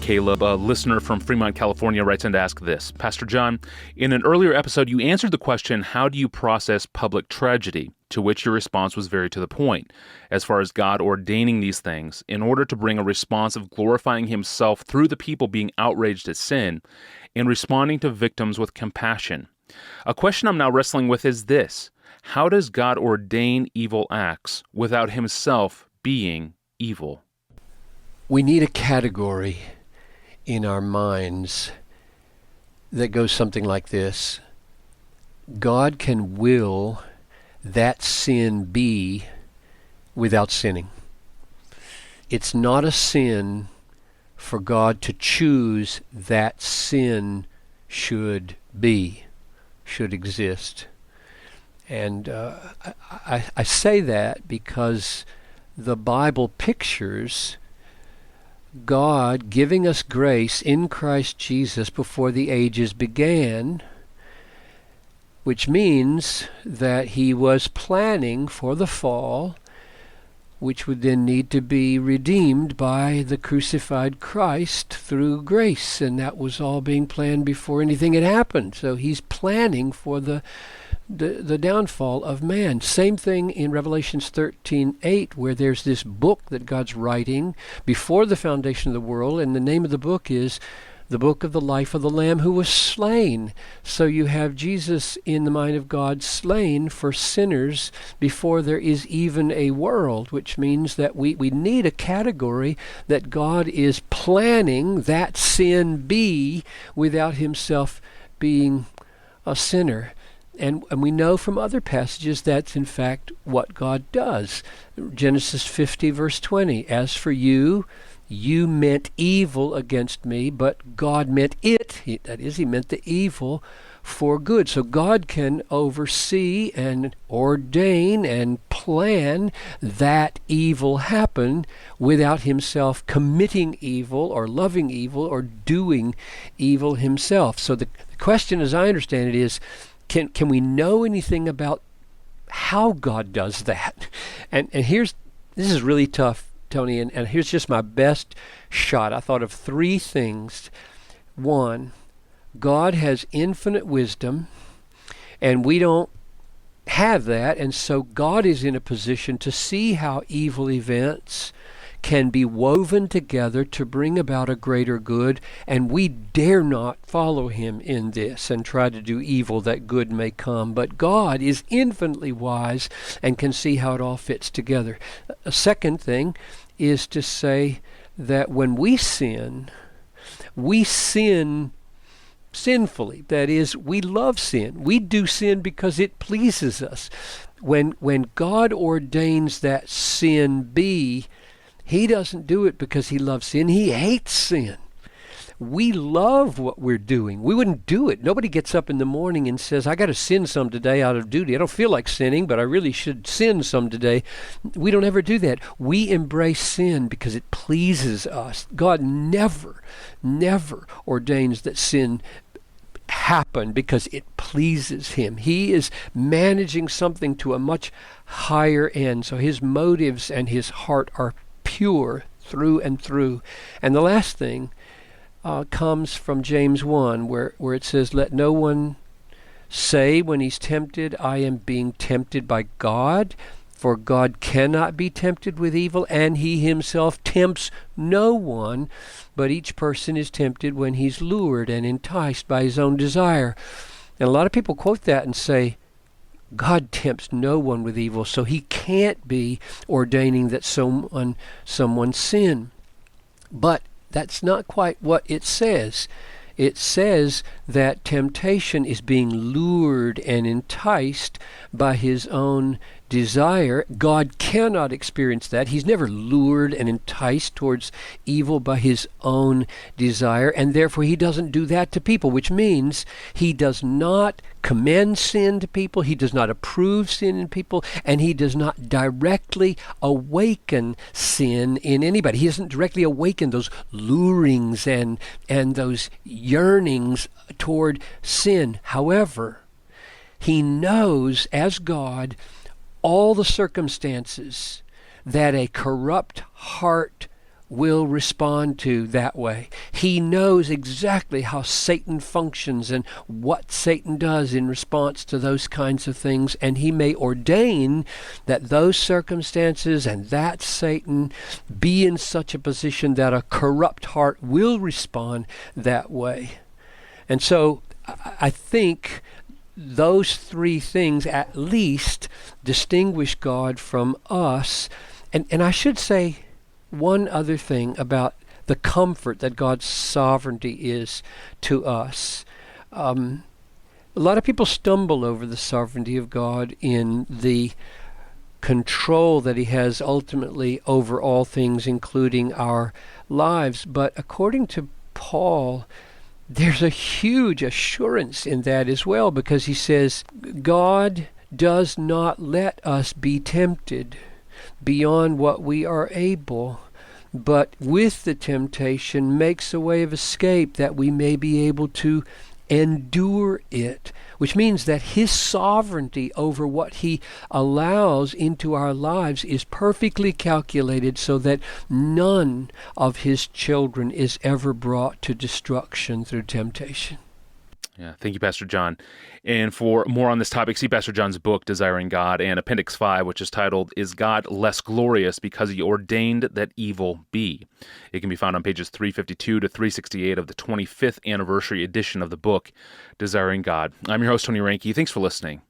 Caleb, a listener from Fremont, California, writes in to ask this. Pastor John, in an earlier episode, you answered the question, how do you process public tragedy? To which your response was very to the point, as far as God ordaining these things in order to bring a response of glorifying himself through the people being outraged at sin and responding to victims with compassion. A question I'm now wrestling with is this. How does God ordain evil acts without himself being evil? We need a category in our minds that goes something like this. God can will that sin be without sinning. It's not a sin for God to choose that sin should be, should exist. And I say that because the Bible pictures God giving us grace in Christ Jesus before the ages began, which means that he was planning for the fall, which would then need to be redeemed by the crucified Christ through grace, and that was all being planned before anything had happened. So he's planning for the downfall of man. Same thing in Revelations 13:8, where there's this book that God's writing before the foundation of the world, and the name of the book is the book of the life of the Lamb who was slain. So you have Jesus in the mind of God slain for sinners before there is even a world, which means that we need a category that God is planning that sin be without himself being a sinner. And we know from other passages that's in fact what God does. Genesis 50 verse 20, as for you, you meant evil against me, but God meant it, that is, he meant the evil for good. So God can oversee and ordain and plan that evil happen without himself committing evil or loving evil or doing evil himself. So the question, as I understand it, is can we know anything about how God does that? And this is really tough, Tony, and here's just my best shot. I thought of three things. One, God has infinite wisdom, and we don't have that, and so God is in a position to see how evil events can be woven together to bring about a greater good, and we dare not follow him in this and try to do evil that good may come. But God is infinitely wise and can see how it all fits together. A second thing is to say that when we sin sinfully. That is, we love sin. We do sin because it pleases us. When God ordains that sin be, he doesn't do it because he loves sin. He hates sin. We love what we're doing. We wouldn't do it. Nobody gets up in the morning and says, I got to sin some today out of duty. I don't feel like sinning, but I really should sin some today. We don't ever do that. We embrace sin because it pleases us. God never ordains that sin happen because it pleases him. He is managing something to a much higher end. So his motives and his heart are pure through and through. And the last thing comes from James 1, where it says, let no one say when he's tempted, I am being tempted by God, for God cannot be tempted with evil, and he himself tempts no one, but each person is tempted when he's lured and enticed by his own desire. And a lot of people quote that and say, God tempts no one with evil, so he can't be ordaining that someone sin. But that's not quite what it says. It says that temptation is being lured and enticed by his own desire. God cannot experience that. He's never lured and enticed towards evil by his own desire, and therefore he doesn't do that to people, which means he does not commend sin to people, he does not approve sin in people, and he does not directly awaken sin in anybody. He doesn't directly awaken those lurings and those yearnings toward sin. However, he knows as God all the circumstances that a corrupt heart will respond to that way. He knows exactly how Satan functions and what Satan does in response to those kinds of things, and he may ordain that those circumstances and that Satan be in such a position that a corrupt heart will respond that way. And so I think those three things at least distinguish God from us. And I should say one other thing about the comfort that God's sovereignty is to us. A lot of people stumble over the sovereignty of God in the control that he has ultimately over all things, including our lives. But according to Paul, there's a huge assurance in that as well, because he says, God does not let us be tempted beyond what we are able, but with the temptation makes a way of escape that we may be able to endure it, which means that his sovereignty over what he allows into our lives is perfectly calculated so that none of his children is ever brought to destruction through temptation. Yeah, thank you, Pastor John. And for more on this topic, see Pastor John's book, Desiring God, and Appendix 5, which is titled, Is God Less Glorious Because He Ordained That Evil Be? It can be found on pages 352 to 368 of the 25th anniversary edition of the book, Desiring God. I'm your host, Tony Reinke. Thanks for listening.